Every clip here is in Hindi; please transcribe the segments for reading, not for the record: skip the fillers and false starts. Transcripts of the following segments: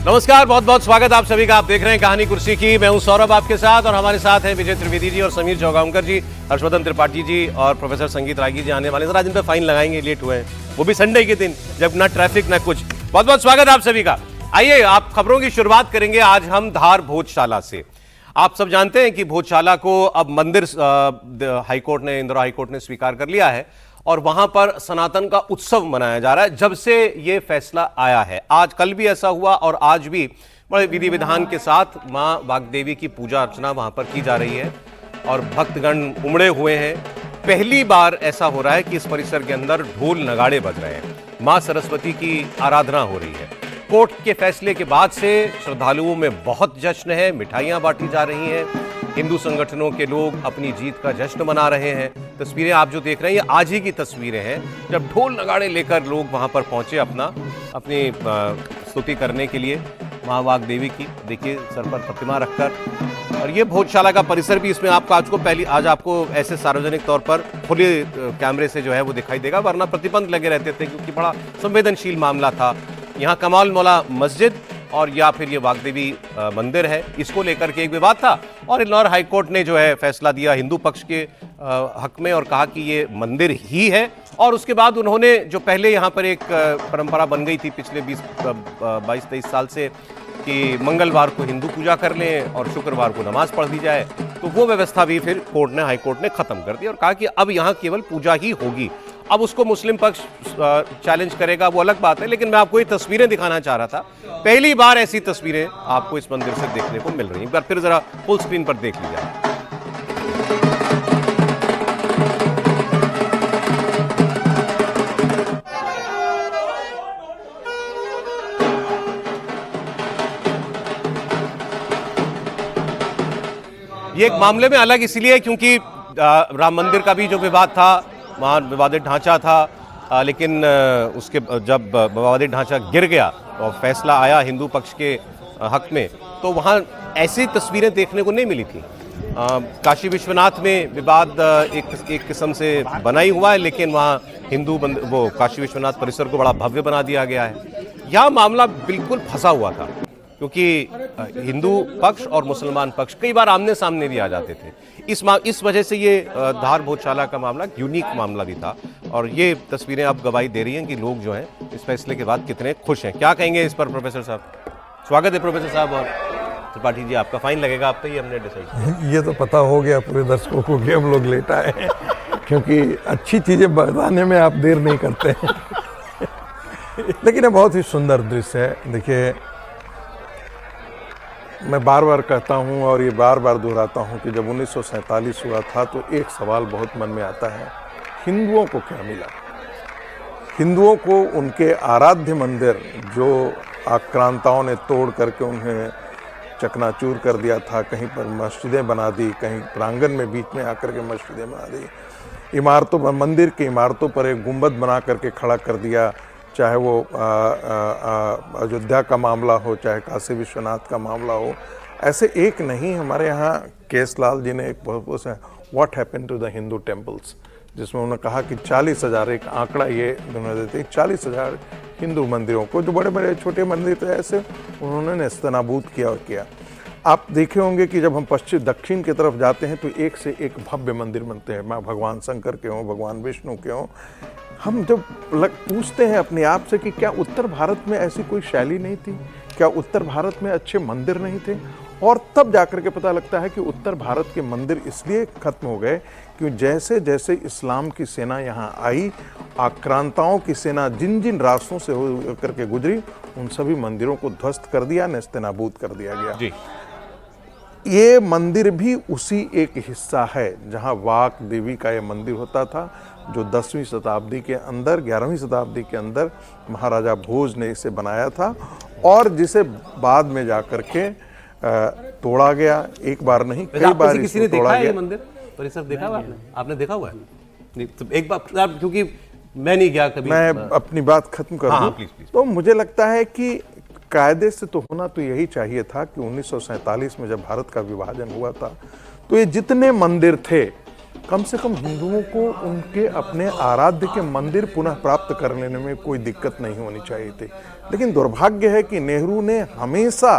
नमस्कार, बहुत बहुत स्वागत आप सभी का। आप देख रहे हैं कहानी कुर्सी की। मैं हूं सौरभ आपके साथ और हमारे साथ हैं विजय त्रिवेदी जी और समीर चौगांवकर जी, हर्षवर्धन त्रिपाठी जी और प्रोफेसर संगीत रागी जी आने वाले। आज इन पर फाइन लगाएंगे, लेट हुए हैं, वो भी संडे के दिन जब ना ट्रैफिक ना कुछ। बहुत बहुत स्वागत आप सभी का। आइए, आप खबरों की शुरुआत करेंगे आज हम धार भोजशाला से। आप सब जानते हैं कि भोजशाला को अब मंदिर हाईकोर्ट ने, इंदिरा हाईकोर्ट ने स्वीकार कर लिया है और वहां पर सनातन का उत्सव मनाया जा रहा है जब से ये फैसला आया है। आज कल भी ऐसा हुआ और आज भी बड़े विधि विधान के साथ मां वाग्देवी की पूजा अर्चना वहां पर की जा रही है और भक्तगण उमड़े हुए हैं। पहली बार ऐसा हो रहा है कि इस परिसर के अंदर ढोल नगाड़े बज रहे हैं, मां सरस्वती की आराधना हो रही है। कोर्ट के फैसले के बाद से श्रद्धालुओं में बहुत जश्न है, मिठाइयां बांटी जा रही हैं, हिंदू संगठनों के लोग अपनी जीत का जश्न मना रहे हैं। तस्वीरें आप जो देख रहे हैं ये आज ही की तस्वीरें हैं जब ढोल नगाड़े लेकर लोग वहां पर पहुंचे अपनी स्तुति करने के लिए मां वाग्देवी की। देखिए, सर पर प्रतिमा रखकर। और ये भोजशाला का परिसर भी, इसमें आपको आज आपको ऐसे सार्वजनिक तौर पर खुले कैमरे से जो है वो दिखाई देगा, वरना प्रतिबंध लगे रहते थे क्योंकि बड़ा संवेदनशील मामला था। यहाँ कमाल मौला मस्जिद और या फिर ये वाग्देवी मंदिर है, इसको लेकर के एक विवाद था और इंदौर हाईकोर्ट ने जो है फैसला दिया हिंदू पक्ष के हक में और कहा कि ये मंदिर ही है। और उसके बाद उन्होंने जो पहले यहाँ पर एक परंपरा बन गई थी पिछले 22-23 साल से कि मंगलवार को हिंदू पूजा कर लें और शुक्रवार को नमाज पढ़ ली जाए, तो वो व्यवस्था भी फिर हाईकोर्ट ने खत्म कर दी और कहा कि अब यहाँ केवल पूजा ही होगी। अब उसको मुस्लिम पक्ष चैलेंज करेगा, वो अलग बात है, लेकिन मैं आपको ये तस्वीरें दिखाना चाह रहा था। पहली बार ऐसी तस्वीरें आपको इस मंदिर से देखने को मिल रही हैं। एक बार फिर जरा फुल स्क्रीन पर देख लीजिए। ये एक मामले में अलग इसलिए क्योंकि राम मंदिर का भी जो विवाद था, वहाँ विवादित ढांचा था, लेकिन उसके जब विवादित ढांचा गिर गया और फैसला आया हिंदू पक्ष के हक में, तो वहाँ ऐसी तस्वीरें देखने को नहीं मिली थी। काशी विश्वनाथ में विवाद एक किस्म से बना ही हुआ है, लेकिन वहाँ वो काशी विश्वनाथ परिसर को बड़ा भव्य बना दिया गया है। यह मामला बिल्कुल फंसा हुआ था क्योंकि हिंदू पक्ष और मुसलमान पक्ष कई बार आमने सामने भी आ जाते थे। इस वजह से ये धार भोजशाला का मामला यूनिक मामला भी था और ये तस्वीरें अब गवाही दे रही हैं कि लोग जो हैं इस फैसले के बाद कितने खुश हैं। क्या कहेंगे इस पर प्रोफेसर साहब? स्वागत है प्रोफेसर साहब। और त्रिपाठी जी, आपका फाइन लगेगा, आप पे ही हमने डिसाइड। ये तो पता हो गया पूरे दर्शकों को कि हम लोग लेट आए हैं क्योंकि अच्छी चीज़ें बताने में आप देर नहीं करते हैं। लेकिन ये बहुत ही सुंदर दृश्य है। देखिए, मैं बार बार कहता हूँ और ये बार बार दोहराता हूँ कि जब 1947 हुआ था तो एक सवाल बहुत मन में आता है, हिंदुओं को क्या मिला? हिंदुओं को उनके आराध्य मंदिर जो आक्रांताओं ने तोड़ करके उन्हें चकनाचूर कर दिया था, कहीं पर मस्जिदें बना दी, कहीं प्रांगण में बीच में आकर के मस्जिदें बना दी, इमारतों पर, मंदिर की इमारतों पर एक गुंबद बना करके खड़ा कर दिया, चाहे वो अयोध्या का मामला हो, चाहे काशी विश्वनाथ का मामला हो। ऐसे एक नहीं, हमारे यहाँ केसलाल जी ने एक बहुत what happened to the Hindu temples, जिसमें उन्होंने कहा कि 40,000, एक आंकड़ा ये उन्होंने देते, 40,000 हिंदू मंदिरों को, जो बड़े बड़े छोटे मंदिर थे, ऐसे उन्होंने नेस्तनाबूद किया और किया। आप देखे होंगे कि जब हम दक्षिण की तरफ जाते हैं तो एक से एक भव्य मंदिर बनते हैं, माँ भगवान शंकर के हों, भगवान विष्णु के हों। हम जब पूछते हैं अपने आप से कि क्या उत्तर भारत में ऐसी कोई शैली नहीं थी, क्या उत्तर भारत में अच्छे मंदिर नहीं थे, और तब जाकर के पता लगता है कि उत्तर भारत के मंदिर इसलिए खत्म हो गए कि जैसे जैसे इस्लाम की सेना यहाँ आई, आक्रांताओं की सेना जिन जिन रास्तों से हो करके गुजरी, उन सभी मंदिरों को ध्वस्त कर दिया, नेस्तनाबूद कर दिया गया जी। ये मंदिर भी उसी एक हिस्सा है जहाँ वाक देवी का ये मंदिर होता था, जो 10वीं शताब्दी के अंदर, 11वीं शताब्दी के अंदर महाराजा भोज ने इसे बनाया था और जिसे बाद में जाकर के तोड़ा गया। एक बार नहीं, कई बार किसी ने देखा है ये मंदिर परिसर? देखा हुआ आपने देखा हुआ है? नहीं तो एक बार, क्योंकि मैं नहीं गया कभी। मैं अपनी बात खत्म कर दूं। प्लीज। तो मुझे लगता है कि कायदे से तो होना तो यही चाहिए था कि 1947 में जब भारत का विभाजन हुआ था तो ये जितने मंदिर थे कम से कम हिंदुओं को उनके अपने आराध्य के मंदिर पुनः प्राप्त कर लेने में कोई दिक्कत नहीं होनी चाहिए थी। लेकिन दुर्भाग्य है कि नेहरू ने हमेशा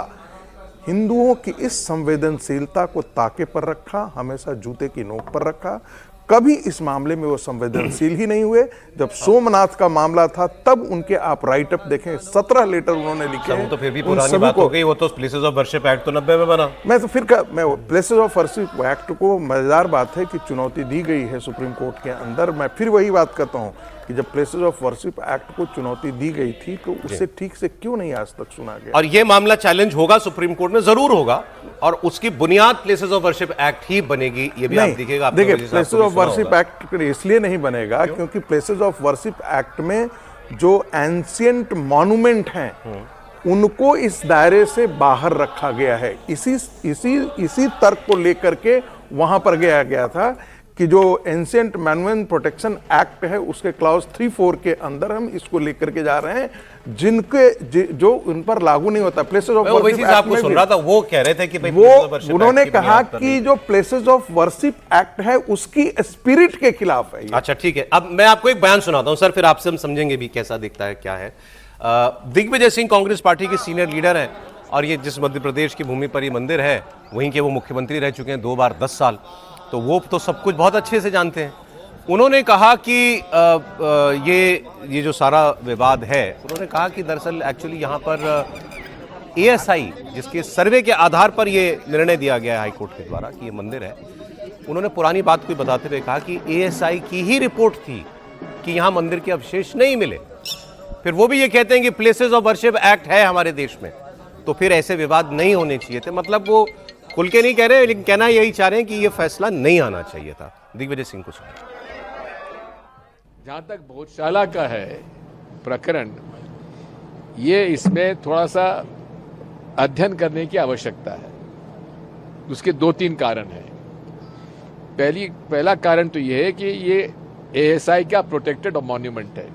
हिंदुओं की इस संवेदनशीलता को ताके पर रखा, हमेशा जूते की नोक पर रखा। कभी इस मामले में वो संवेदनशील ही नहीं हुए। जब सोमनाथ का मामला था तब उनके आप राइट अप देखें, 17 लेटर उन्होंने लिखे हैं। तो फिर भी पुरानी बात हो गई, वो तो प्लेसेस ऑफ वर्शिप एक्ट तो 90 में बना। मैं प्लेसेस ऑफ वर्शिप एक्ट को, मजेदार बात है कि चुनौती दी गई है सुप्रीम कोर्ट के अंदर। मैं फिर वही बात करता हूँ कि जब प्लेसेस ऑफ वर्शिप एक्ट को चुनौती दी गई थी तो उसे ठीक से क्यों नहीं आज तक सुना गया। और ये मामला चैलेंज होगा सुप्रीम कोर्ट में, जरूर होगा, और उसकी बुनियाद प्लेसेस ऑफ वर्शिप एक्ट ही बनेगी। ये भी आप दिखेगा। देखिए, प्लेसेस ऑफ वर्शिप एक्ट इसलिए नहीं बनेगा क्योंकि प्लेसेस ऑफ वर्शिप एक्ट में जो एंशियंट मॉन्यूमेंट हैं उनको इस दायरे से बाहर रखा गया है। इसी तर्क को लेकर के वहां पर गया था कि जो एंशियंट मॉन्यूमेंट प्रोटेक्शन एक्ट है उसके क्लॉज 3-4 के अंदर हम इसको लेकर के जा रहे हैं जो उन पर लागू नहीं होता। प्लेसेस ऑफ वर्शिप एक्ट में सुन रहा था, वो कह रहे थे कि भाई वो उन्होंने कहा कि जो प्लेसेस ऑफ वर्शिप एक्ट है उसकी स्पिरिट के खिलाफ है। अच्छा ठीक है, अब मैं आपको एक बयान सुनाता हूं सर, फिर आपसे हम समझेंगे भी कैसा दिखता है क्या है। दिग्विजय सिंह कांग्रेस पार्टी के सीनियर लीडर हैं, और ये जिस मध्य प्रदेश की भूमि पर ये मंदिर है वहीं के वो मुख्यमंत्री रह चुके हैं 2 बार 10 साल, तो वो तो सब कुछ बहुत अच्छे से जानते हैं। उन्होंने कहा कि ये जो सारा विवाद है, उन्होंने कहा कि दरअसल एक्चुअली यहाँ पर एएसआई जिसके सर्वे के आधार पर ये निर्णय दिया गया है हाईकोर्ट के द्वारा कि ये मंदिर है, उन्होंने पुरानी बात को बताते हुए कहा कि एएसआई की ही रिपोर्ट थी कि यहाँ मंदिर के अवशेष नहीं मिले। फिर वो भी ये कहते हैं कि प्लेसेस ऑफ वर्शिप एक्ट है हमारे देश में, तो फिर ऐसे विवाद नहीं होने चाहिए थे। मतलब वो खुल के नहीं कह रहे, लेकिन कहना यही चाह रहे हैं कि ये फैसला नहीं आना चाहिए था। दिग्विजय सिंह कुछ जहां तक भोजशाला का है प्रकरण, ये इसमें थोड़ा सा अध्ययन करने की आवश्यकता है। उसके 2-3 कारण हैं। पहला कारण तो ये है कि ये एएसआई का प्रोटेक्टेड मॉन्यूमेंट है,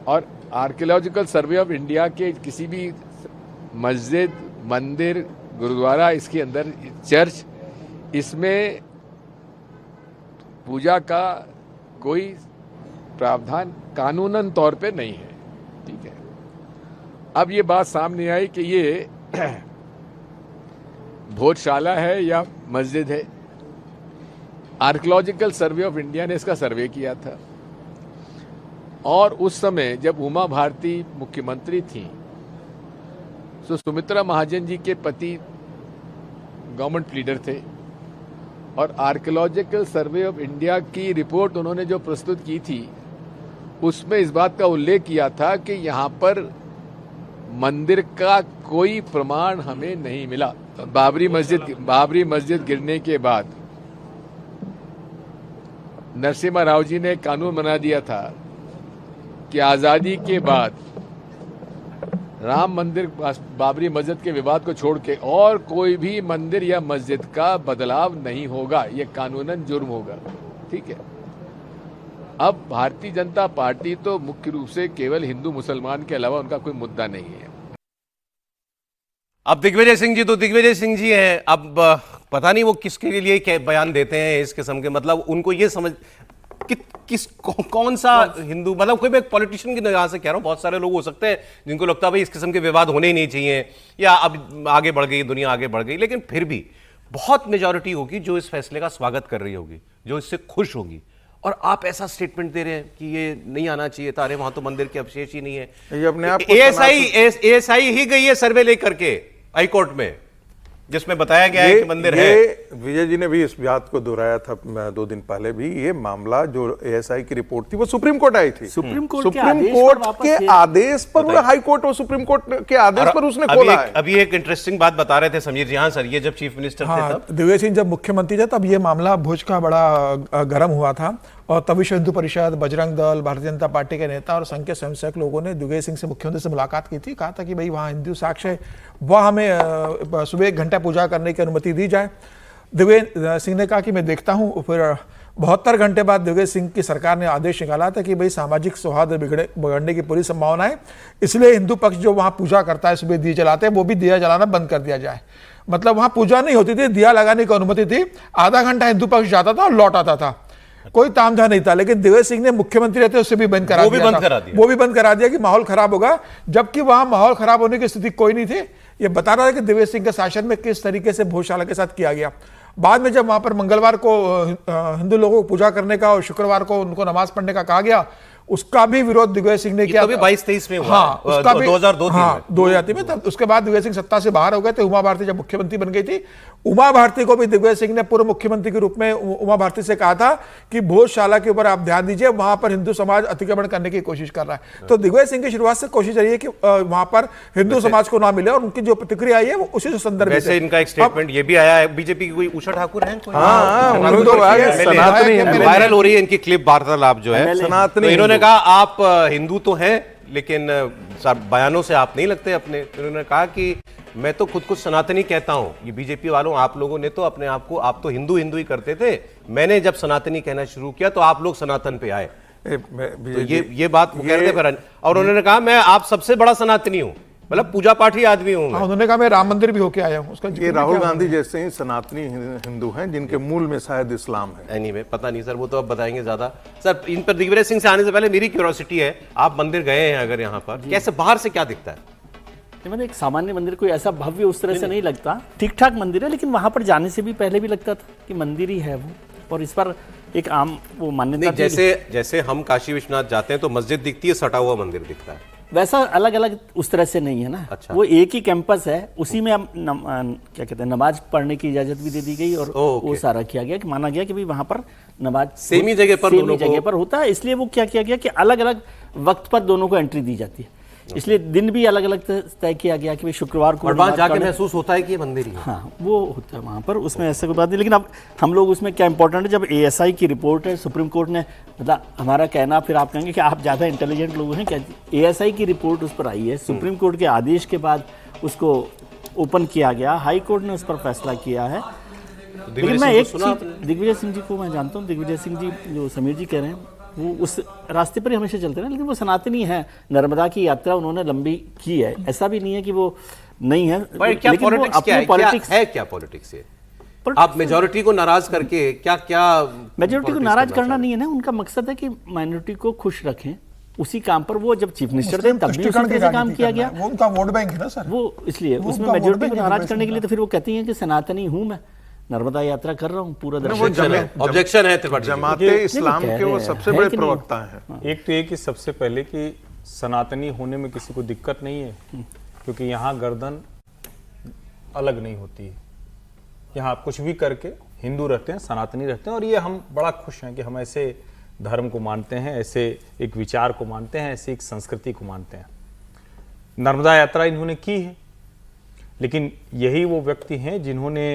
और आर्कियोलॉजिकल सर्वे ऑफ इंडिया के किसी भी मस्जिद, मंदिर, गुरुद्वारा, इसके अंदर चर्च, इसमें पूजा का कोई प्रावधान कानूनन तौर पे नहीं है। ठीक है, अब ये बात सामने आई कि ये भोजशाला है या मस्जिद है। आर्कियोलॉजिकल सर्वे ऑफ इंडिया ने इसका सर्वे किया था, और उस समय जब उमा भारती मुख्यमंत्री थी तो सुमित्रा महाजन जी के पति गवर्नमेंट लीडर थे, और आर्कियोलॉजिकल सर्वे ऑफ इंडिया की रिपोर्ट उन्होंने जो प्रस्तुत की थी उसमें इस बात का उल्लेख किया था कि यहाँ पर मंदिर का कोई प्रमाण हमें नहीं मिला। बाबरी मस्जिद गिरने के बाद नरसिम्हा राव जी ने कानून बना दिया था कि आजादी के बाद राम मंदिर, बाबरी मस्जिद के विवाद को छोड़ के और कोई भी मंदिर या मस्जिद का बदलाव नहीं होगा, ये कानूनन जुर्म होगा। ठीक है, अब भारतीय जनता पार्टी तो मुख्य रूप से केवल हिंदू मुसलमान के अलावा उनका कोई मुद्दा नहीं है। अब दिग्विजय सिंह जी तो दिग्विजय सिंह जी हैं, अब पता नहीं वो किसके लिए क्या बयान देते हैं इस किस्म के, मतलब उनको ये समझ कौन सा हिंदू, मतलब कोई मैं पॉलिटिशियन की निगाह से कह रहा हूं, बहुत सारे लोग हो सकते हैं जिनको लगता है भाई इस किस्म के विवाद होने ही नहीं चाहिए, या अब आगे बढ़ गई दुनिया, आगे बढ़ गई, लेकिन फिर भी बहुत मेजॉरिटी होगी जो इस फैसले का स्वागत कर रही होगी, जो इससे खुश होगी। और आप ऐसा स्टेटमेंट दे रहे हैं कि ये नहीं आना चाहिए था, अरे वहां तो मंदिर के अवशेष ही नहीं है। ये अपने आप एएसआई ही गई है सर्वे लेकर के हाई कोर्ट में, जिसमें बताया गया है कि मंदिर है। विजय जी ने भी इस बात को दोहराया था 2 दिन पहले भी। ये मामला जो एएसआई की रिपोर्ट थी वो सुप्रीम कोर्ट आई थी, सुप्रीम कोर्ट के आदेश पर, वो हाई कोर्ट और सुप्रीम कोर्ट के आदेश पर उसने खोला है। अभी एक इंटरेस्टिंग बात बता रहे थे समीर जी। हाँ सर, ये जब चीफ मिनिस्टर थे तब दिग्विजय सिंह जब मुख्यमंत्री थे तब ये मामला भोज का बड़ा गर्म हुआ था, और तभी विश्व हिंदू परिषद, बजरंग दल, भारतीय जनता पार्टी के नेता और संघ के स्वयंसेवक लोगों ने दिग्विजय सिंह से, मुख्यमंत्री से मुलाकात की थी। कहा था कि भाई वहाँ हिंदू साक्ष्य है, वह हमें सुबह 1 घंटा पूजा करने की अनुमति दी जाए। दिग्विजय सिंह ने कहा कि मैं देखता हूँ। फिर 72 घंटे बाद दिग्विजय सिंह की सरकार ने आदेश निकाला था कि भाई सामाजिक सौहार्द बिगड़ने की पूरी संभावना है, इसलिए हिंदू पक्ष जो वहाँ पूजा करता है, सुबह दिए जलाते हैं, वो भी दिया जलाना बंद कर दिया जाए। मतलब वहां पूजा नहीं होती थी, दिया लगाने की अनुमति थी, आधा घंटा हिंदू पक्ष जाता था और लौट आता था, कोई तामझाम नहीं था। लेकिन दिग्विजय सिंह ने मुख्यमंत्री रहते उससे भी बंद करा दिया, वो भी बंद करा दिया कि माहौल खराब होगा, जबकि वहां माहौल खराब होने की स्थिति कोई नहीं थी। ये बता रहा है कि दिग्विजय सिंह के शासन में किस तरीके से भोजशाला के साथ किया गया। बाद में जब वहां पर मंगलवार को हिंदू लोगों को पूजा करने का और शुक्रवार को उनको नमाज पढ़ने का कहा गया, उसका भी विरोध दिग्विजय सिंह ने किया। 22-23 में हुआ। हाँ, उसका भी 2002 में। तब उसके बाद दिग्विजय सिंह सत्ता से बाहर हो गए थे। उमा भारती जब मुख्यमंत्री बन गई थी, उमा भारती को भी दिग्विजय सिंह ने पूर्व मुख्यमंत्री के रूप में उमा भारती से कहा था कि भोजशाला के ऊपर आप ध्यान दीजिए, वहां पर हिंदू समाज अतिक्रमण करने की कोशिश कर रहा है। तो दिग्विजय सिंह की शुरुआत से कोशिश रही है कि वहां पर हिंदू समाज को ना मिले, और उनकी जो प्रतिक्रिया आई है वो उसी संदर्भ में। इनका एक स्टेटमेंट ये भी आया है, बीजेपी की कोई उषा ठाकुर है, वायरल हो रही है इनकी क्लिप वार्तालाप जो है सनातनी। तो इन्होंने कहा आप हिंदू तो हैं, लेकिन बयानों से आप नहीं लगते अपने। इन्होंने कहा कि मैं तो खुद को सनातनी कहता हूं। ये बीजेपी वालों, आप लोगों ने तो अपने आप को, आप तो हिंदू हिंदू ही करते थे, मैंने जब सनातनी कहना शुरू किया तो आप लोग सनातन पे आए। तो ये बात कह रहे थे फिर, और उन्होंने कहा मैं आप सबसे बड़ा सनातनी हूं, मतलब पूजा पाठी आदमी हूं। उन्होंने कहा मैं राम मंदिर भी होके आया हूं। उसका ये राहुल गांधी जैसे ही सनातनी हिंदू हैं जिनके मूल में शायद इस्लाम है। एनीवे पता नहीं सर, वो तो अब बताएंगे ज्यादा। सर इन पर दिग्विजय सिंह से आने से पहले मेरी क्यूरियोसिटी है, आप मंदिर गए हैं अगर यहाँ पर, कैसे बाहर से क्या दिखता है? मतलब एक सामान्य मंदिर कोई ऐसा भव्य उस तरह से नहीं लगता, ठीक ठाक मंदिर है, लेकिन वहां पर जाने से भी पहले भी लगता था कि मंदिर ही है वो, और इस पर एक आम वो मान्यता। जैसे हम काशी विश्वनाथ जाते हैं तो मस्जिद दिखती है, सटा हुआ मंदिर दिखता है, वैसा अलग अलग उस तरह से नहीं है ना। अच्छा। वो एक ही कैंपस है, उसी में क्या कहते हैं नमाज पढ़ने की इजाजत भी दे दी गई, और वो सारा किया गया कि माना गया कि भाई वहां पर नमाज सेम ही जगह पर होता है। इसलिए वो क्या किया गया कि अलग अलग वक्त पर दोनों को एंट्री दी जाती है, इसलिए दिन भी अलग अलग तय किया गया कि भाई शुक्रवार को वहां जाके महसूस होता है कि ये मंदिर ही है। हाँ, वो होता है वहां पर, उसमें ऐसा कोई बात नहीं। लेकिन अब हम लोग उसमें क्या इंपॉर्टेंट है, जब एएसआई की रिपोर्ट है, सुप्रीम कोर्ट ने मतलब हमारा कहना, फिर आप कहेंगे कि आप ज़्यादा इंटेलिजेंट लोग हैं क्या, एएसआई की रिपोर्ट उस पर आई है, सुप्रीम कोर्ट के आदेश के बाद उसको ओपन किया गया, हाई कोर्ट ने उस पर फैसला किया है। लेकिन मैं एक चीज दिग्विजय सिंह जी को मैं जानता हूँ, दिग्विजय सिंह जी जो समीर जी कह रहे हैं वो उस रास्ते पर ही हमेशा चलते रहे, लेकिन वो सनातनी है। नर्मदा की यात्रा उन्होंने लंबी की है, ऐसा भी नहीं है कि वो नहीं है। क्या पॉलिटिक्स है, क्या पॉलिटिक्स है? आप मेजॉरिटी को नाराज करके क्या मेजॉरिटी को नाराज करना नहीं है ना, उनका मकसद है कि माइनॉरिटी को खुश रखें। उसी काम पर वो जब चीफ मिनिस्टर थे तब भी उसी तरह से काम किया गया, वो उनका वोट बैंक है ना सर, वो इसलिए उसमें मेजॉरिटी को नाराज करने के लिए तो फिर वो कहती हैं कि सनातनी हूं मैं, नर्मदा यात्रा कर रहा हूँ, पूरा ऑब्जेक्शन है। जमाते इस्लाम के वो सबसे बड़े प्रवक्ता हैं। एक तो ये कि सबसे पहले कि सनातनी होने में किसी को दिक्कत नहीं है, क्योंकि यहाँ गर्दन अलग नहीं होती है, यहाँ आप कुछ भी करके हिंदू रहते हैं, सनातनी रहते हैं, और ये हम बड़ा खुश हैं कि हम ऐसे धर्म को मानते हैं, ऐसे एक विचार को मानते हैं, ऐसी एक संस्कृति को मानते हैं। नर्मदा यात्रा इन्होंने की है, लेकिन यही वो व्यक्ति हैं जिन्होंने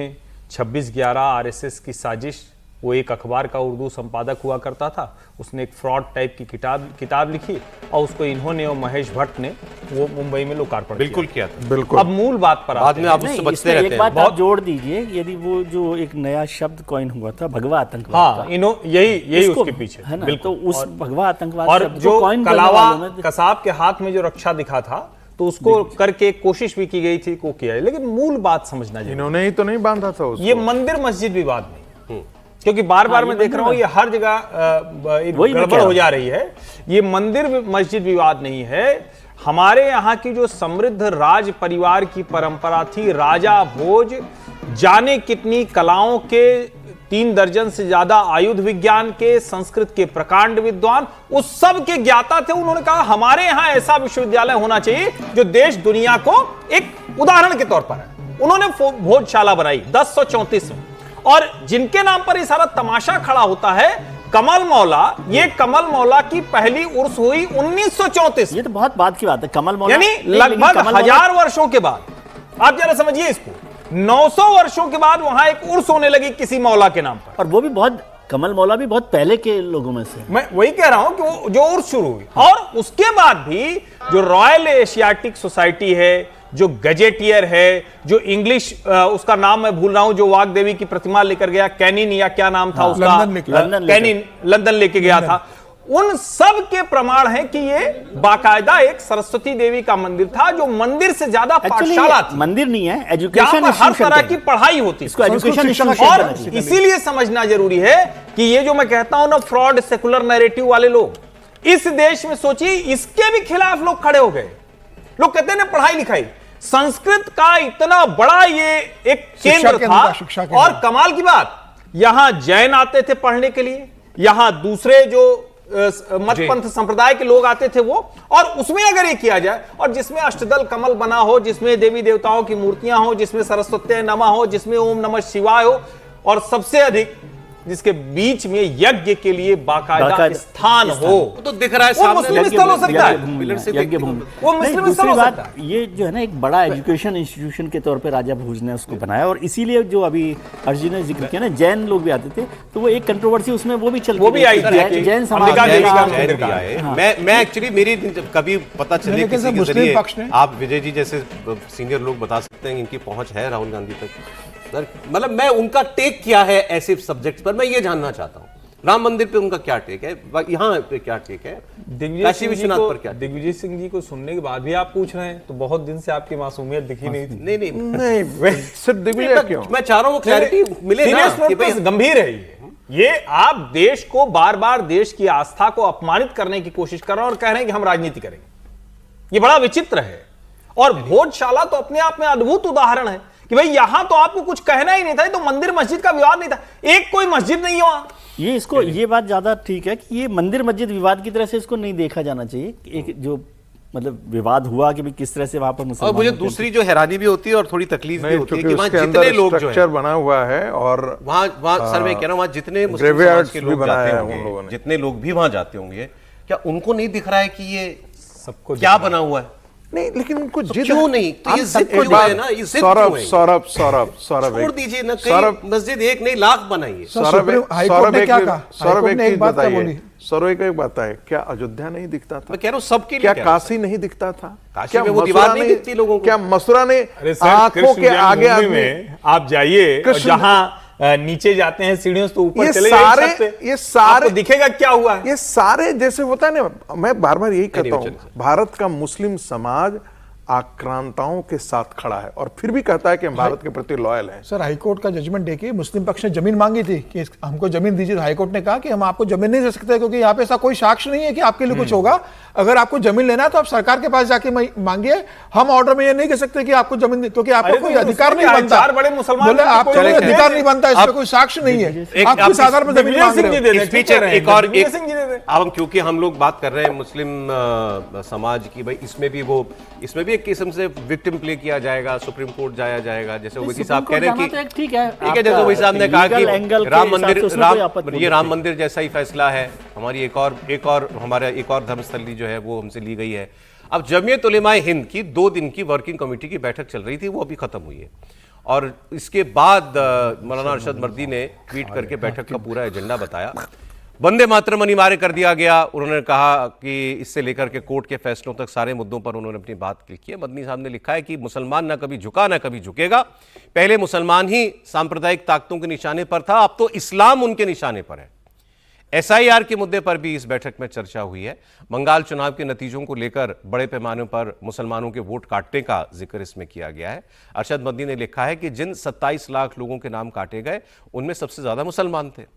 26/11 आरएसएस की साजिश, वो एक अखबार का उर्दू संपादक हुआ करता था, उसने एक फ्रॉड टाइप की किताब लिखी, और उसको इन्होंने और महेश भट्ट ने वो मुंबई में लोकार्पण बिल्कुल किया था। बिल्कुल। अब मूल बात पर बाद में आप उससे बचते रहते हैं। एक बात आप जोड़ दीजिए, यदि वो जो एक नया शब्द कॉइन हुआ था भगवा आतंकवाद, हाँ, यही उसके पीछे है ना, तो उस भगवा आतंकवाद और जो कलावा कसाब के हाथ में जो रक्षा दिखा था, तो उसको करके कोशिश भी की गई थी को किया है, लेकिन मूल बात समझना चाहिए, इन्होंने ही तो नहीं बांधा था उसको। ये मंदिर मस्जिद विवाद नहीं है, क्योंकि बार बार मैं देख रहा हूं ये हर जगह एक गड़बड़ हो जा रही है। ये मंदिर मस्जिद विवाद नहीं है, हमारे यहाँ की जो समृद्ध राज परिवार की परंपरा थी, राजा भोज जाने कितनी कलाओं के 3 दर्जन से ज्यादा आयुध विज्ञान के, संस्कृत के प्रकांड विद्वान, उस सब के ज्ञाता थे। उन्होंने कहा हमारे यहां ऐसा विश्वविद्यालय होना चाहिए जो देश दुनिया को एक उदाहरण के तौर पर है। उन्होंने भोजशाला बनाई 1034 में, और जिनके नाम पर ये सारा तमाशा खड़ा होता है, कमल मौला, ये कमल मौला की पहली उर्स हुई 1934। ये तो बहुत बात की बात है, कमल मौला यानी लगभग 1000 वर्षों के बाद, आप जरा समझिए इसको, 900 वर्षों के बाद वहां एक उर्स होने लगी किसी मौला के नाम पर, और वो भी बहुत, कमल मौला भी बहुत पहले के लोगों में से। मैं वही कह रहा हूं कि वो जो उर्स शुरू हुई, और उसके बाद भी जो रॉयल एशियाटिक सोसाइटी है, जो गजेटियर है, जो इंग्लिश उसका नाम मैं भूल रहा हूं, जो वाग देवी की प्रतिमा लेकर गया, कैनिन या क्या नाम था उसका, कैनिन लंदन लेके गया था, उन सब के प्रमाण हैं कि ये बाकायदा एक सरस्वती देवी का मंदिर था, जो मंदिर से ज्यादा पाठशाला थी। मंदिर नहीं है, यहाँ एजुकेशन पर हर तरह की पढ़ाई होती है, इसको एजुकेशन और इसीलिए समझना जरूरी है कि ये जो मैं कहता हूं ना फ्रॉड सेकुलर नैरेटिव वाले लोग, इस देश में सोचिए इसके भी खिलाफ लोग खड़े हो गए। लोग कहते हैं ना पढ़ाई लिखाई, संस्कृत का इतना बड़ा ये एक केंद्र था, और कमाल की बात यहां जैन आते थे पढ़ने के लिए, यहां दूसरे जो मत पंथ संप्रदाय के लोग आते थे वो, और उसमें अगर ये किया जाए और जिसमें अष्टदल कमल बना हो, जिसमें देवी देवताओं की मूर्तियां हो, जिसमें सरस्वती नमः हो, जिसमें ओम नमः शिवाय हो, और सबसे अधिक जिसके बीच में यज्ञ के लिए बाकायदा स्थान हो, तो दिख रहा है वो मुस्लिम स्थल हो सकता है, यज्ञ भूमि। वो मुस्लिम स्थल हो सकता है। ये जो है ना एक बड़ा एजुकेशन इंस्टीट्यूशन के तौर पे राजा भोज ने उसको बनाया, और इसीलिए जो अभी अर्जुन ने जिक्र किया ना, जैन लोग भी आते थे, तो वो एक कंट्रोवर्सी उसमें वो भी चलती, वो भी आई थी, जैन समाज मैं एक्चुअली मेरी कभी पता चले किसी के जरिए, आप विजय जी जैसे सीनियर लोग बता सकते हैं, इनकी पहुंच है राहुल गांधी तक सर, मतलब मैं उनका टेक क्या है ऐसे सब्जेक्ट्स पर, मैं ये जानना चाहता हूं। राम मंदिर पे उनका क्या टेक है, यहाँ पे क्या टेक है, काशी विश्वनाथ पर क्या? दिग्विजय सिंह जी को सुनने के बाद भी आप पूछ रहे हैं, तो बहुत दिन से आपकी मासूमियत दिखी नहीं थी। नहीं सिर्फ दिग्विजय क्यों, मैं चाह रहा हूँ क्लैरिटी मिले ना कि भाई गंभीर है ये आप देश को बार बार देश की आस्था को अपमानित करने की कोशिश कर रहे हैं और कह रहे हैं कि हम राजनीति करेंगे। ये बड़ा विचित्र है, और भोजशाला तो अपने आप में अद्भुत उदाहरण है कि भाई यहां तो आपको कुछ कहना ही नहीं था, तो मंदिर मस्जिद का विवाद नहीं था, एक कोई मस्जिद नहीं है वहां। ये बात ज्यादा ठीक है कि ये मंदिर मस्जिद विवाद की तरह से इसको नहीं देखा जाना चाहिए, एक जो मतलब विवाद हुआ कि किस तरह से वहां पर मुसलमान। और मुझे दूसरी जो हैरानी भी होती है और थोड़ी तकलीफ भी होती है कि वहां जितने लोग जो है बना हुआ है, और वहां सर मैं कह रहा हूं वहां जितने मुस्लिम समाज के लोग जाते होंगे, जितने लोग भी वहां जाते होंगे, क्या उनको नहीं दिख रहा है कि ये सबको क्या बना हुआ है? नहीं, लेकिन उनको तो क्यों नहीं, तो ये जिद क्यों है ना, ये जिद सौरभ क्यों है? सौरभ छोड़ दीजिए ना, कहीं मस्जिद एक नहीं लाख बनाइए। सौरभ एक बात है, क्या अयोध्या नहीं दिखता था? मैं कह रहा हूं सबके लिए, क्या काशी नहीं दिखता था? काशी में वो दीवार नहीं दिखती लोगों को? क्या मथुरा ने आंखों के आगे में आप जाइए, जहां नीचे जाते हैं सीढ़ियों से, तो ऊपर चले ये सारे दिखेगा क्या हुआ है। ये सारे जैसे होता है ना, मैं बार बार यही कहता हूं, भारत का मुस्लिम समाज आक्रांताओं के साथ खड़ा है और फिर भी कहता है कि हम भारत के प्रति लॉयल हैं। सर, हाईकोर्ट का जजमेंट देखिए, मुस्लिम पक्ष ने जमीन मांगी थी कि हमको जमीन दीजिए, हाईकोर्ट ने कहा कि हम आपको जमीन नहीं दे सकते क्योंकि यहाँ पे ऐसा कोई साक्ष्य नहीं है कि आपके लिए कुछ होगा। अगर आपको जमीन लेना है तो आप सरकार के पास जाके मांगिए, हम ऑर्डर में ये नहीं कह सकते कि आपको जमीन दे, क्योंकि आपको कोई अधिकार नहीं बनता। बड़े मुसलमान बोले आपको कोई अधिकार नहीं बनता, इसमें कोई साक्ष्य नहीं है, आप किस आधार पर जमीन मांग रहे हो? अब क्योंकि हम लोग बात कर रहे हैं मुस्लिम समाज की, भाई इसमें भी एक किस्म से विक्टिम प्ले किया जाएगा, सुप्रीम कोर्ट जाया जाएगा, जैसे ओवैसी साहब कह रहे हैं कि ठीक है, जैसे ओवैसी साहब ने कहा कि राम मंदिर जैसा ही फैसला है, हमारी एक और धर्मस्थली जो है वो हमसे ली गई है। अब जमीयत उलेमाए हिंद की 2 दिन की वर्किंग कमेटी की बैठक चल रही थी, वो अभी खत्म हुई है, और इसके बाद मौलाना अरशद मर्दी ने ट्वीट करके बैठक का पूरा एजेंडा बताया। वंदे मातरम अनिवार्य कर दिया गया। उन्होंने कहा कि इससे लेकर के कोर्ट के फैसलों तक सारे मुद्दों पर उन्होंने अपनी बात की है। मदनी साहब ने लिखा है कि मुसलमान ना कभी झुका ना कभी झुकेगा, पहले मुसलमान ही सांप्रदायिक ताकतों के निशाने पर था, अब तो इस्लाम उनके निशाने पर है। SIR के मुद्दे पर भी इस बैठक में चर्चा हुई है। बंगाल चुनाव के नतीजों को लेकर बड़े पैमाने पर मुसलमानों के वोट काटने का जिक्र इसमें किया गया है। अरशद मदनी ने लिखा है कि जिन 27 लाख लोगों के नाम काटे गए उनमें सबसे ज्यादा मुसलमान थे।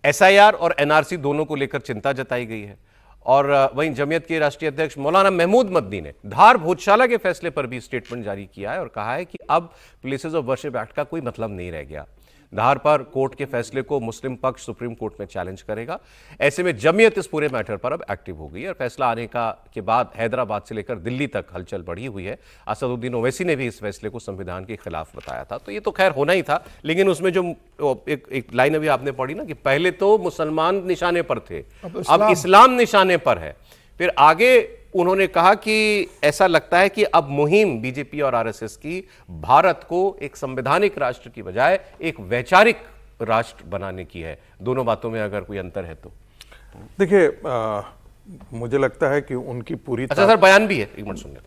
SIR और NRC दोनों को लेकर चिंता जताई गई है। और वहीं जमीयत के राष्ट्रीय अध्यक्ष मौलाना महमूद मदनी ने धार भोजशाला के फैसले पर भी स्टेटमेंट जारी किया है और कहा है कि अब प्लेसेस ऑफ वर्शिप एक्ट का कोई मतलब नहीं रह गया। धार पर कोर्ट के फैसले को मुस्लिम पक्ष सुप्रीम कोर्ट में चैलेंज करेगा। ऐसे में जमीयत इस पूरे मैटर पर अब एक्टिव हो गई है और फैसला आने के बाद हैदराबाद से लेकर दिल्ली तक हलचल बढ़ी हुई है। असदुद्दीन ओवैसी ने भी इस फैसले को संविधान के खिलाफ बताया था, तो ये तो खैर होना ही था, लेकिन उसमें जो एक लाइन अभी आपने पढ़ी ना कि पहले तो मुसलमान निशाने पर थे, अब इस्लाम निशाने पर है। फिर आगे उन्होंने कहा कि ऐसा लगता है कि अब मुहिम बीजेपी और RSS की भारत को एक संवैधानिक राष्ट्र की बजाय एक वैचारिक राष्ट्र बनाने की है। दोनों बातों में अगर कोई अंतर है तो देखिए, मुझे लगता है कि उनकी पूरी अच्छा सर बयान भी है, एक मिनट सुनिए।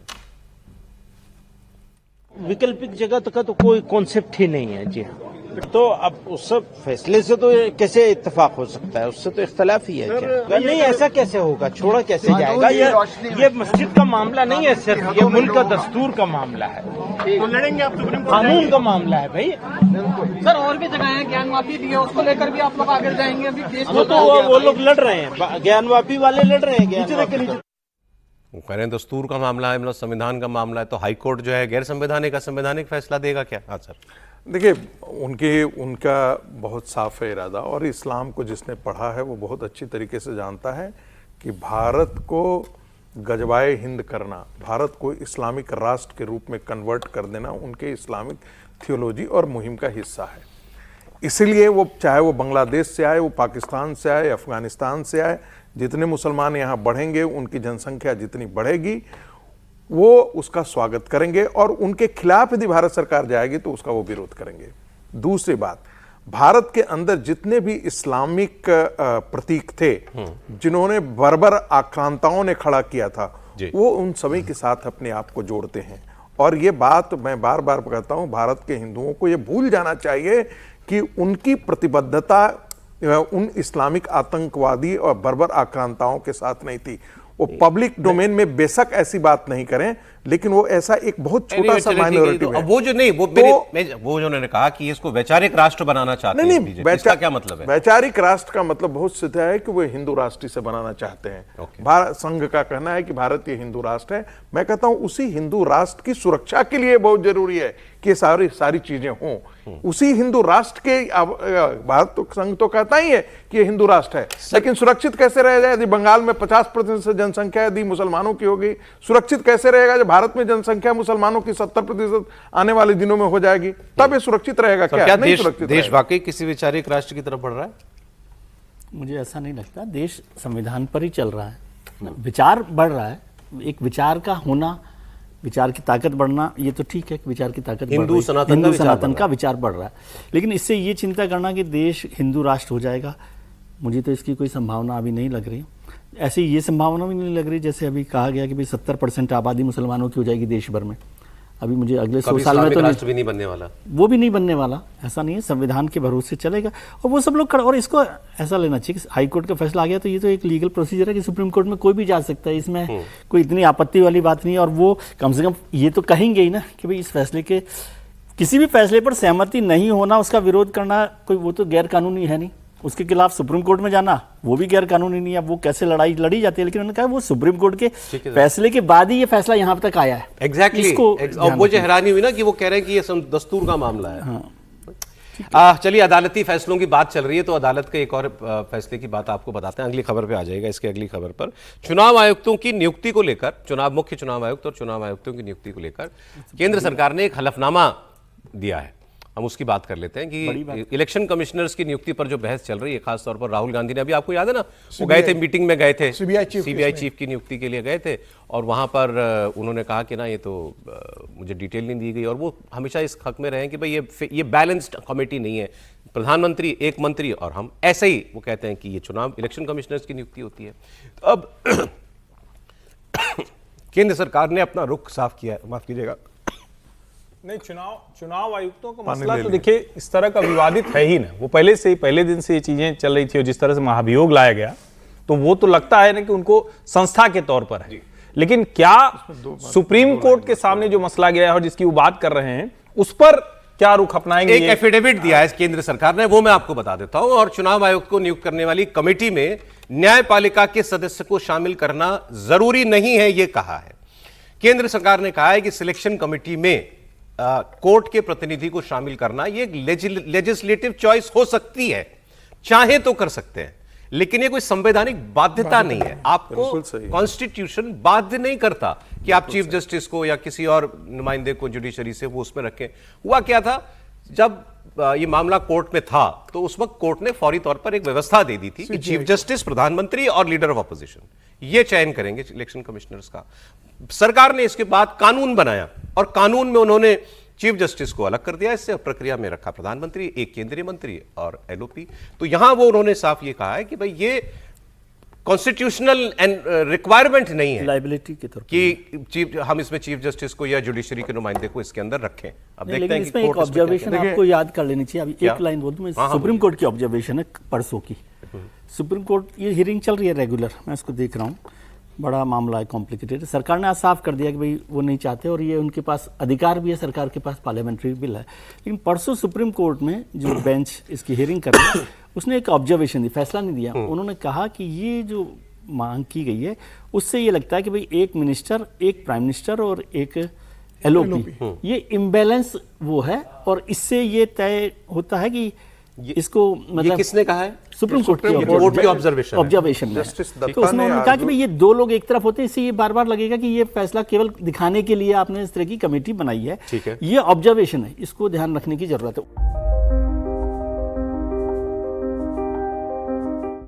वैकल्पिक जगत का तो कोई कॉन्सेप्ट ही नहीं है। जी हाँ, तो अब उस फैसले से तो ये कैसे इत्तेफाक हो सकता है, उससे तो इख्तलाफ ही है क्या? नहीं, ऐसा कैसे होगा, छोड़ा कैसे जाएगा? ये मस्जिद का मामला नहीं है सिर्फ, ये मुल्क का दस्तूर का मामला है, तो लड़ेंगे आप सुप्रीम कोर्ट कानून का मामला है भाई। सर और भी जगह है ज्ञानवापी भी है, उसको लेकर भी आप लोग आगे जाएंगे? अभी देश वो लोग लड़ रहे हैं, ज्ञानवापी वाले लड़ रहे हैं। वो कह रहे हैं दस्तूर का मामला है, मतलब संविधान का मामला है, तो हाई कोर्ट जो है गैर संवैधानिक का संवैधानिक फैसला देगा क्या? हाँ सर। देखिए, उनका बहुत साफ है इरादा, और इस्लाम को जिसने पढ़ा है वो बहुत अच्छी तरीके से जानता है कि भारत को गजवाए हिंद करना, भारत को इस्लामिक राष्ट्र के रूप में कन्वर्ट कर देना उनके इस्लामिक थियोलॉजी और मुहिम का हिस्सा है। इसलिए वो चाहे वो बांग्लादेश से आए, वो पाकिस्तान से आए, अफगानिस्तान से आए, जितने मुसलमान यहाँ बढ़ेंगे, उनकी जनसंख्या जितनी बढ़ेगी, वो उसका स्वागत करेंगे, और उनके खिलाफ यदि भारत सरकार जाएगी तो उसका वो विरोध करेंगे। दूसरी बात, भारत के अंदर जितने भी इस्लामिक प्रतीक थे जिन्होंने बर्बर आक्रांताओं ने खड़ा किया था, वो उन सभी के साथ अपने आप को जोड़ते हैं। और ये बात मैं बार बार कहता हूं, भारत के हिंदुओं को ये भूल जाना चाहिए कि उनकी प्रतिबद्धता उन इस्लामिक आतंकवादी और बर्बर आक्रांताओं के साथ नहीं थी। वो पब्लिक डोमेन में बेशक ऐसी बात नहीं करें, लेकिन वो ऐसा एक बहुत छोटा सा माइनॉरिटी है। वो जो नहीं, वो जो उन्होंने कहा कि इसको वैचारिक राष्ट्र बनाना चाहते हैं, नहीं, इसका क्या मतलब है? वैचारिक राष्ट्र का मतलब बहुत सीधा है कि वो हिंदू राष्ट्र से बनाना चाहते हैं। भारत संघ का कहना है कि भारत ये हिंदू राष्ट्र है। मैं कहता हूं उसी हिंदू राष्ट्र की सुरक्षा के लिए बहुत जरूरी है कि सारी चीजें हों। उसी हिंदू राष्ट्र के भारत संघ तो कहता ही है कि ये हिंदू राष्ट्र है, लेकिन सुरक्षित कैसे रह जाए? यदि बंगाल में 50% जनसंख्या यदि मुसलमानों की होगी, सुरक्षित कैसे रहेगा? जब भारत में जनसंख्या मुसलमानों की 70% आने वाले दिनों में हो जाएगी, तब ये सुरक्षित रहेगा क्या? नहीं सुरक्षित। देश वाकई किसी वैचारिक राष्ट्र की तरफ बढ़ रहा है? मुझे ऐसा नहीं लगता। देश संविधान पर ही चल रहा है, विचार बढ़ रहा है। एक विचार का होना, विचार की ताकत बढ़ना, ये तो ठीक है कि विचार की ताकत हिंदू सनातन का विचार बढ़ रहा है, लेकिन इससे ये चिंता करना कि देश हिंदू राष्ट्र हो जाएगा, मुझे तो इसकी कोई संभावना अभी नहीं लग रही। ऐसे ये संभावना भी नहीं लग रही जैसे अभी कहा गया कि भाई 70% आबादी मुसलमानों की हो जाएगी देश भर में। अभी मुझे अगले 100 साल में तो राष्ट्र भी नहीं बनने वाला, वो भी नहीं बनने वाला, ऐसा नहीं है। संविधान के भरोसे चलेगा और वो सब लोग और इसको ऐसा लेना चाहिए कि हाई कोर्ट का फैसला आ गया तो ये तो एक लीगल प्रोसीजर है कि सुप्रीम कोर्ट में कोई भी जा सकता है, इसमें कोई इतनी आपत्ति वाली बात नहीं है। और वो कम से कम ये तो कहेंगे ही ना कि भाई इस फैसले के, किसी भी फैसले पर सहमति नहीं होना, उसका विरोध करना, कोई वो तो गैर कानूनी है नहीं। उसके खिलाफ सुप्रीम कोर्ट में जाना वो भी गैर कानूनी नहीं है। वो कैसे लड़ाई लड़ी जाती है, लेकिन उन्होंने कहा वो सुप्रीम कोर्ट के फैसले के बाद ही ये फैसला यहाँ तक आया है। एग्जैक्टली। और वो जो हैरानी हुई ना कि वो कह रहे हैं कि ये दस्तूर का मामला है। चलिए, अदालती फैसलों की बात चल रही है तो अदालत के एक और फैसले की बात आपको बताते हैं। अगली खबर पे आ जाएगा, इसके अगली खबर पर चुनाव आयुक्तों की नियुक्ति को लेकर, मुख्य चुनाव आयुक्त और चुनाव आयुक्तों की नियुक्ति को लेकर केंद्र सरकार ने एक हलफनामा दिया है। हम उसकी बात कर लेते हैं कि इलेक्शन कमिश्नर्स की नियुक्ति पर जो बहस चल रही है, खासतौर पर राहुल गांधी ने, अभी आपको याद है ना, वो गए थे, मीटिंग में गए थे, सीबीआई चीफ की नियुक्ति के लिए गए थे, और वहां पर उन्होंने कहा कि ना ये तो मुझे डिटेल नहीं दी गई, और वो हमेशा इस हक में रहे कि भाई ये बैलेंस्ड कमेटी नहीं है, प्रधानमंत्री, एक मंत्री और हम, ऐसे ही वो कहते हैं कि ये चुनाव इलेक्शन कमिश्नर्स की नियुक्ति होती है। अब केंद्र सरकार ने अपना रुख साफ किया है, माफ कीजिएगा। नहीं, चुनाव आयुक्तों का मसला तो देखिए इस तरह का विवादित है ही ना। वो पहले से ही, पहले दिन से ये चीजें चल रही थी, और जिस तरह से महाभियोग लाया गया तो वो तो लगता है ना कि उनको संस्था के तौर पर है, लेकिन क्या सुप्रीम कोर्ट के सामने जो मसला गया है और जिसकी वो बात कर रहे हैं उस पर क्या रुख अपनाएंगे? एक एफिडेविट दिया है केंद्र सरकार ने, वो मैं आपको बता देता हूं। और चुनाव आयुक्त को नियुक्त करने वाली कमेटी में न्यायपालिका के सदस्य को शामिल करना जरूरी नहीं है, यह कहा है। केंद्र सरकार ने कहा है कि सिलेक्शन कमेटी में कोर्ट के प्रतिनिधि को शामिल करना ये लेजिस्लेटिव चॉइस हो सकती है, चाहे तो कर सकते हैं, लेकिन ये कोई संवैधानिक बाध्यता नहीं है। आपको कॉन्स्टिट्यूशन बाध्य नहीं करता कि आप चीफ जस्टिस को या किसी और नुमाइंदे को जुडिशरी से वो उसमें रखें। हुआ क्या था, जब ये मामला कोर्ट में था तो उस वक्त कोर्ट ने फौरी तौर पर एक व्यवस्था दे दी थी कि चीफ जस्टिस, प्रधानमंत्री और लीडर ऑफ अपोजिशन ये चयन करेंगे इलेक्शन कमिश्नर्स का। सरकार ने इसके बाद कानून बनाया और कानून में उन्होंने चीफ जस्टिस को अलग कर दिया, इससे प्रक्रिया में रखा प्रधानमंत्री, एक केंद्रीय मंत्री और एलओपी। तो यहां वो उन्होंने साफ ये कहा है कि भाई ये कॉन्स्टिट्यूशनल एंड रिक्वायरमेंट नहीं है लाइबिलिटी के तौर कि हम इसमें चीफ जस्टिस को या जुडिशरी के नुमाइंदे को इसके अंदर रखें। अब नहीं, देखते लेकिन हैं कि इसमें एक कोर्ट ऑब्जर्वेशन आपको याद कर लेनी चाहिए। अभी क्या? एक लाइन बोल दूं मैं, हाँ, सुप्रीम कोर्ट की ऑब्जर्वेशन है परसों की। सुप्रीम कोर्ट ये हियरिंग चल रही है रेगुलर, मैं इसको देख रहा हूँ, बड़ा मामला है, कॉम्प्लिकेटेड। सरकार ने आज साफ कर दिया कि भाई वो नहीं चाहते और ये उनके पास अधिकार भी है, सरकार के पास पार्लियामेंट्री बिल है। लेकिन परसों सुप्रीम कोर्ट में जो बेंच इसकी हियरिंग कर रही है उसने एक ऑब्जर्वेशन दी, फैसला नहीं दिया। उन्होंने कहा कि ये जो मांग की गई है उससे ये लगता है कि भाई एक मिनिस्टर, एक प्राइम मिनिस्टर और एक एलओपी, ये इम्बैलेंस वो है और इससे ये तय होता है कि इसको ये मतलब किसने कहा है? सुप्रीम कोर्ट कोर्ट की ऑब्जर्वेशन है। तो उसमें उन्होंने कहा कि भाई ये दो लोग एक तरफ होते हैं, इससे ये बार बार लगेगा कि ये फैसला केवल दिखाने के लिए आपने इस तरह की कमेटी बनाई है। ठीक है। ये ऑब्जर्वेशन है, इसको ध्यान रखने की जरूरत है।